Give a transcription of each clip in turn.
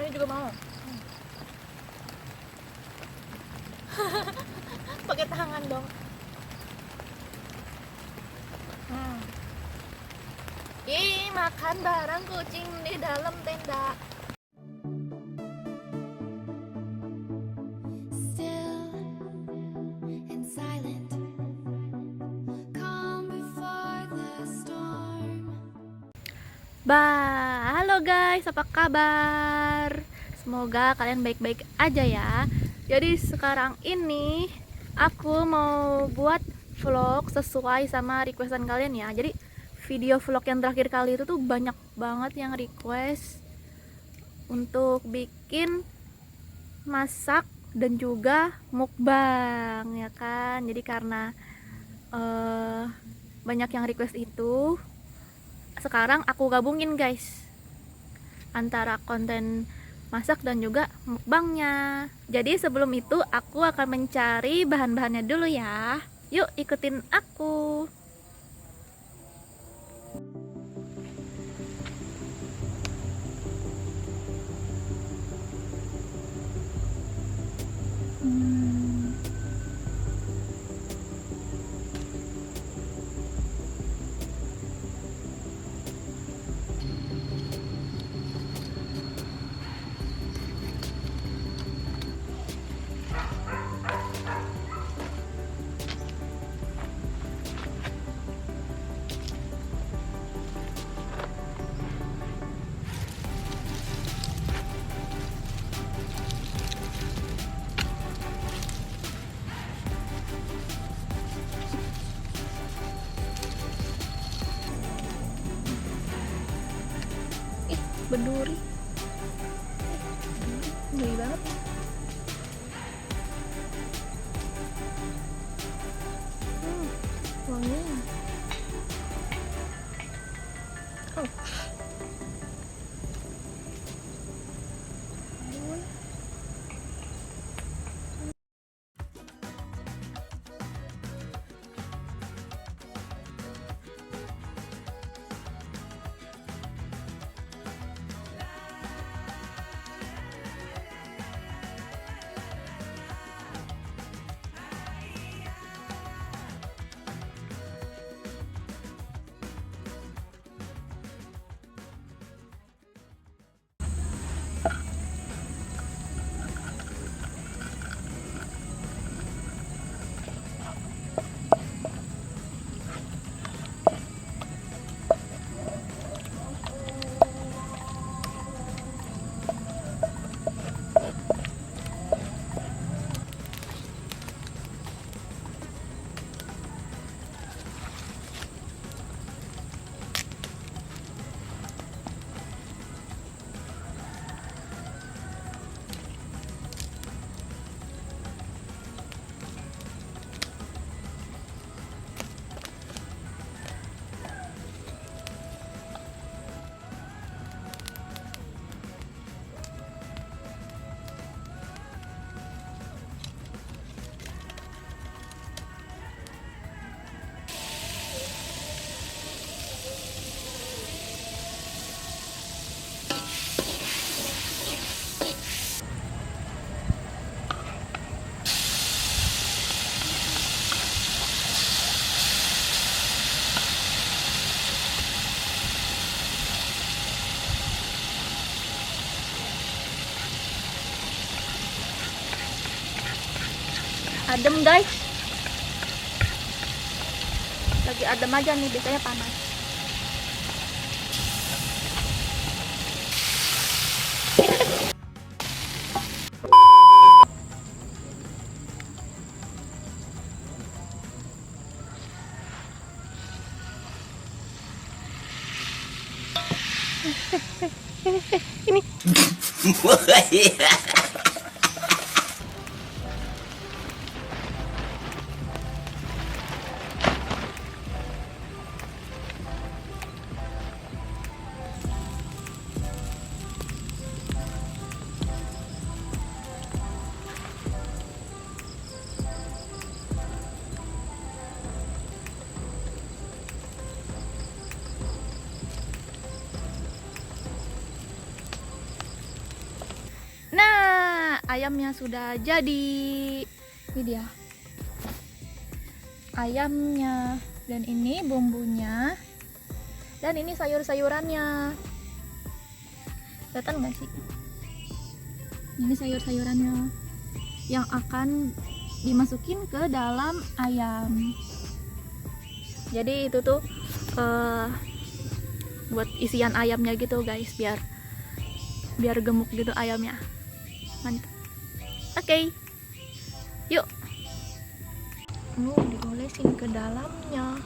Ini juga mau. Pakai tangan dong. Ih, makan bareng kucing di dalam tenda. Still and silent, calm before the storm. Halo guys, apa kabar? Semoga kalian baik-baik aja ya. Jadi sekarang ini aku mau buat vlog sesuai sama requestan kalian ya. Jadi video vlog yang terakhir kali itu tuh banyak banget yang request untuk bikin masak dan juga mukbang ya kan. Jadi karena banyak yang request itu, sekarang aku gabungin guys antara konten masak dan juga mukbangnya. Jadi sebelum itu aku akan mencari bahan-bahannya dulu ya. Yuk ikutin aku. Berduri beli banget. Wangi. Oh. Adem guys, lagi adem aja nih, biasanya panas. Ini ayamnya sudah jadi. Ini dia ayamnya, dan ini bumbunya, dan ini sayur-sayurannya. Kelihatan nggak sih? Ini sayur-sayurannya yang akan dimasukin ke dalam ayam. Jadi itu tuh buat isian ayamnya gitu guys, biar gemuk gitu ayamnya. Mantap. Oke, yuk. Diolesin ke dalamnya.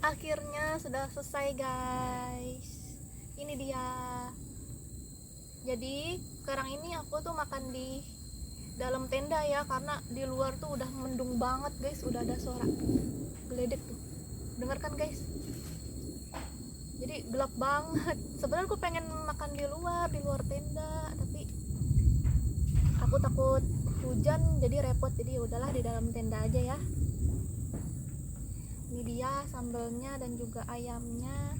Akhirnya sudah selesai guys. Ini dia. Jadi sekarang ini aku tuh makan di dalam tenda ya, karena di luar tuh udah mendung banget guys, udah ada suara geledek tuh. Dengar kan guys? Jadi gelap banget. Sebenarnya aku pengen makan di luar tenda, tapi aku takut hujan jadi repot. Jadi udahlah di dalam tenda aja ya. Ini dia sambelnya dan juga ayamnya.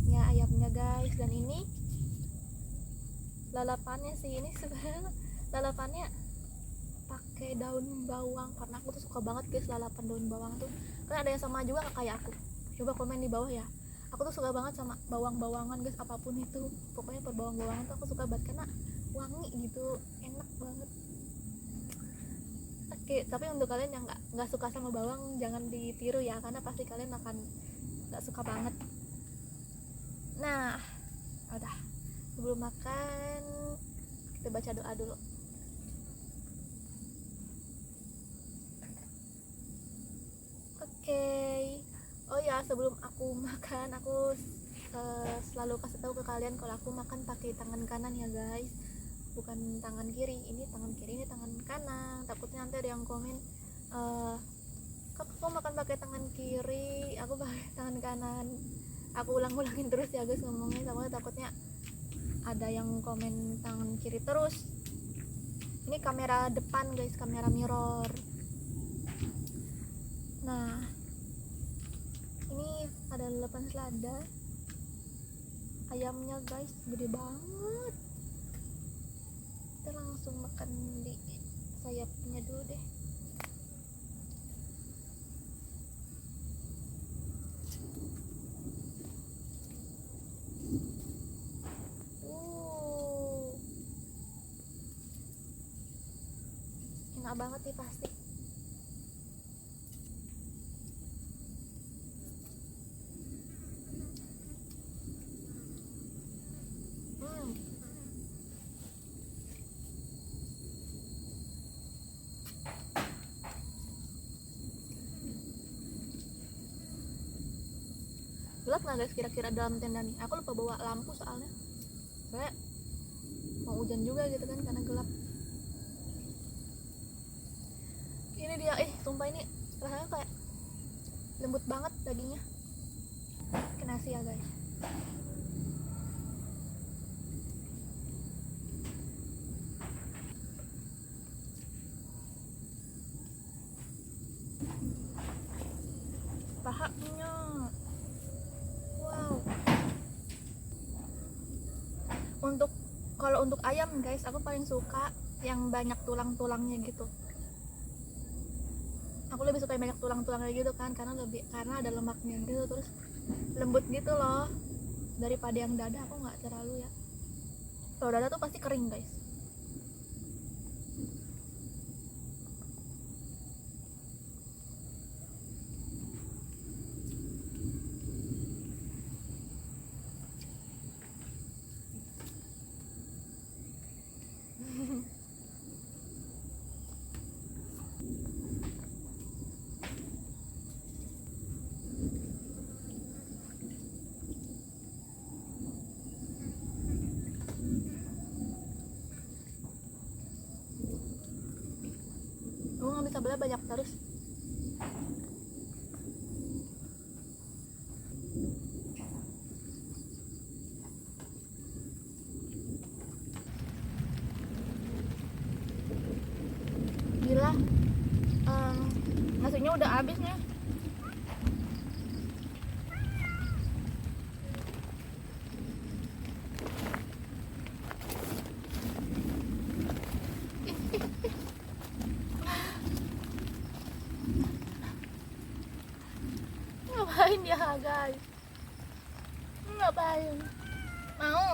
Ya ayamnya guys, dan ini lalapannya sih, ini sebenarnya lalapannya pakai daun bawang, karena aku tuh suka banget guys lalapan daun bawang tuh. Karena ada yang sama juga gak kayak aku? Coba komen di bawah ya. Aku tuh suka banget sama bawang-bawangan guys, apapun itu. Pokoknya per bawang-bawangan tuh aku suka banget karena wangi gitu, enak banget. Oke, tapi untuk kalian yang nggak suka sama bawang jangan ditiru ya, karena pasti kalian akan nggak suka banget. Nah, udah, sebelum makan kita baca doa dulu. Oke. Oh ya, sebelum aku makan, aku selalu kasih tahu ke kalian kalau aku makan pakai tangan kanan ya guys, bukan tangan kiri. Ini tangan kiri, ini tangan kanan. Takutnya nanti ada yang komen, kok aku makan pakai tangan kiri, aku pakai tangan kanan. Aku ulang-ulangin terus ya guys ngomongnya, sama takutnya ada yang komen tangan kiri terus. Ini kamera depan guys, kamera mirror. Nah, ini ada lalapan selada, ayamnya guys gede banget. Kita langsung makan di sayapnya dulu deh. Enak banget nih pasti. gelap nggak guys kira-kira dalam tenda nih? Aku lupa bawa lampu soalnya. Kayak mau hujan juga gitu kan karena gelap. Ini dia, sumpah ini rasanya kayak lembut banget dagingnya. Ke nasi ya guys. Pahanya, wow. Kalau untuk ayam guys, aku paling suka yang banyak tulang-tulangnya gitu. Aku lebih suka yang banyak tulang-tulangnya gitu kan, karena ada lemaknya gitu, terus lembut gitu loh daripada yang dada. Aku nggak terlalu ya. Kalau dada tuh pasti kering guys. Gue nggak bisa beli banyak terus. Gila, nasinya udah habis nih. Ngapain dia guys? Ngapain? Mau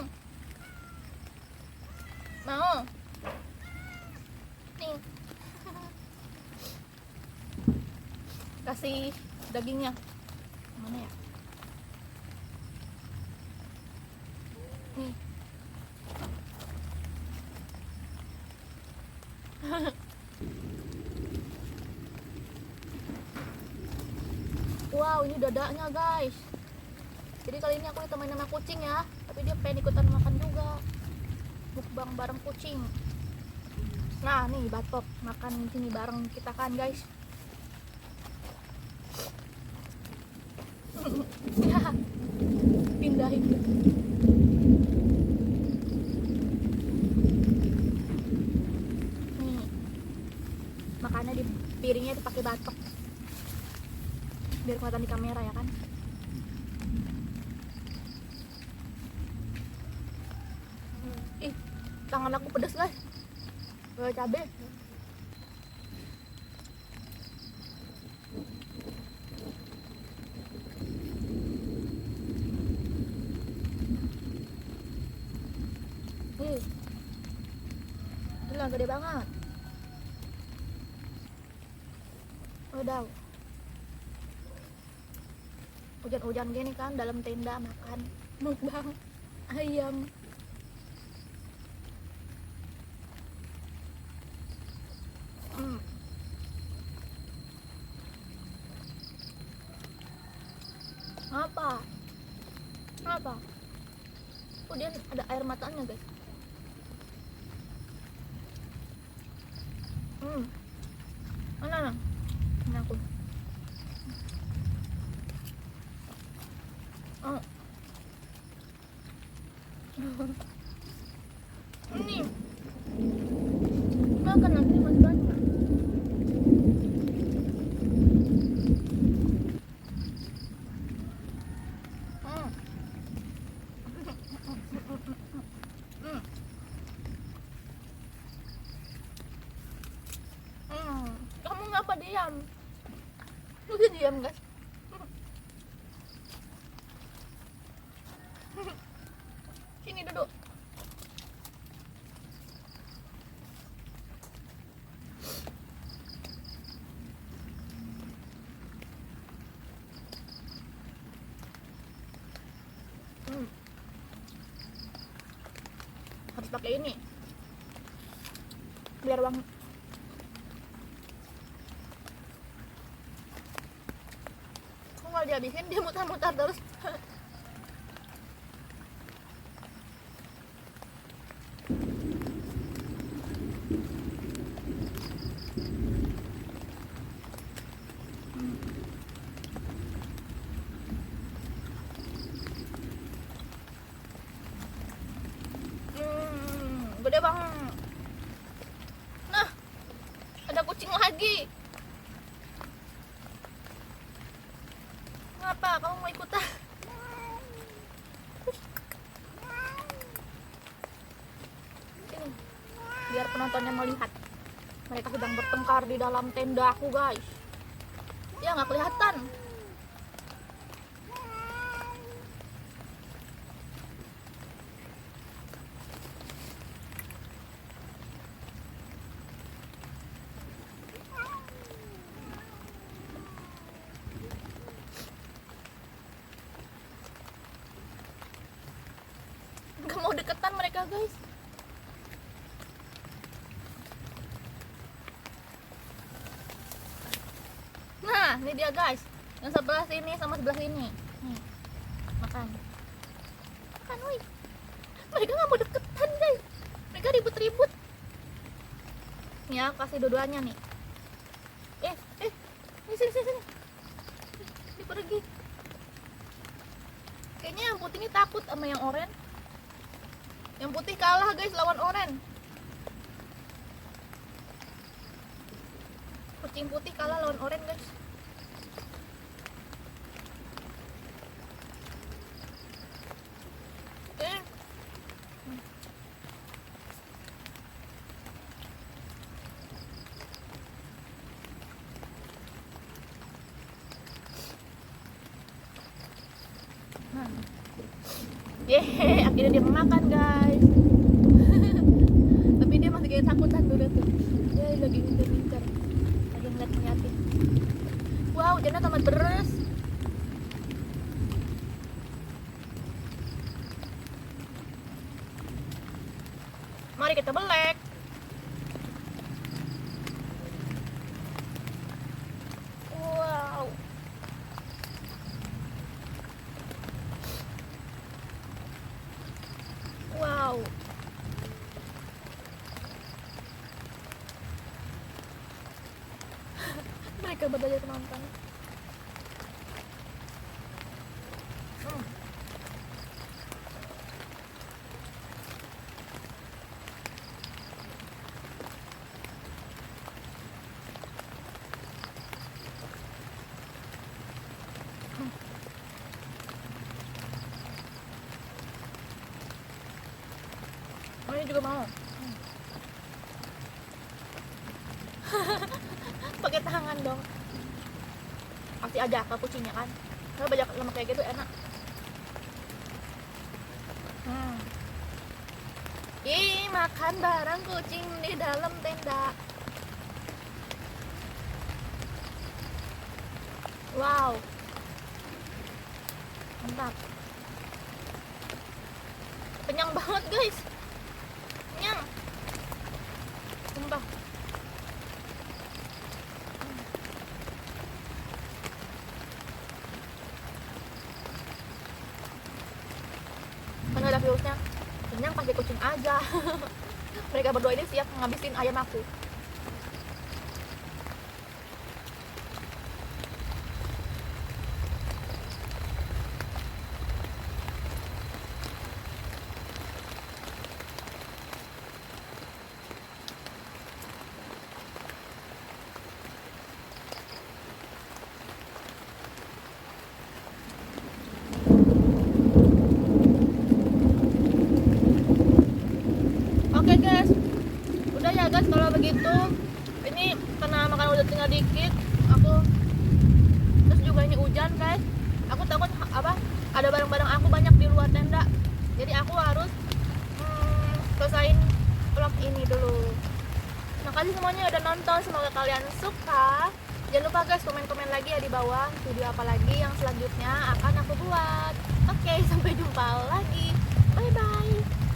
nih. Kasih dagingnya mana ya? Nih. Wow, ini dadanya guys. Jadi kali ini aku ditemenin sama kucing ya, tapi dia pengen ikutan makan juga. Mukbang bareng kucing. Nah nih batok makan di sini bareng kita kan guys. Ya, pindahin. Nih, makannya di piringnya dipakai batok biar kelihatan di kamera ya kan. Ih, tangan aku pedas guys. Bawa cabai. Gila gede banget. Udah. Hujan-hujan gini kan dalam tenda makan mukbang ayam. Apa? Oh dia ada air matanya guys. Mana? Ini aku. Oh. Ini. Makan lagi masih banyak. Kamu ngapa diam? Lu diam guys. Sini duduk. Harus pakai ini biar wangi. Aku kalau dihabisin dia mutar-mutar terus. Gede banget. Nah, ada kucing lagi. Ngapa kamu mau ikutan? Sini, biar penontonnya melihat. Mereka sedang bertengkar di dalam tenda aku, guys. Ya nggak kelihatan. Gak mau deketan mereka, guys. Nah, ini dia, guys. Yang sebelah sini sama sebelah sini. Nih, makan. Makan, woi. Mereka gak mau deketan, guys. Mereka ribut-ribut. Nih, aku kasih dua-duanya nih. Sini. Dia pergi. Kayaknya yang putih ini takut sama yang oranye. Yang putih kalah, guys, lawan oranye. Kucing putih kalah lawan oranye, guys. Yeay, akhirnya dia makan, guys. Tapi dia masih kayak takutan dulu tuh. Dia lagi ngincer-ngincer, lagi ngeliat-ngeliatin. Wow, hujannya tamat beres. Mari kita belek. Wow. Wow. Mereka berdaya penonton. Ini juga mau. Pakai tangan dong. Kasih aja ke kucingnya kan. Kalau banyak lemak kayak gitu enak. Ih, makan bareng kucing di dalam tenda. Wow. Mantap. Kenyang banget, guys. Kenyang. Sumpah. Kan ada virusnya. Kenyang pakai kucing aja. Mereka berdua ini siap ngabisin ayam aku. Oke, guys, udah ya, guys. Kalau begitu, ini karena makan udah tinggal dikit, terus juga ini hujan, guys. Aku takut ada barang-barang aku banyak di luar tenda, jadi aku harus selesain vlog ini dulu. Makasih semuanya udah nonton, semoga kalian suka. Jangan lupa, guys, komen-komen lagi ya di bawah video apa lagi yang selanjutnya akan aku buat. Oke, sampai jumpa lagi, bye bye.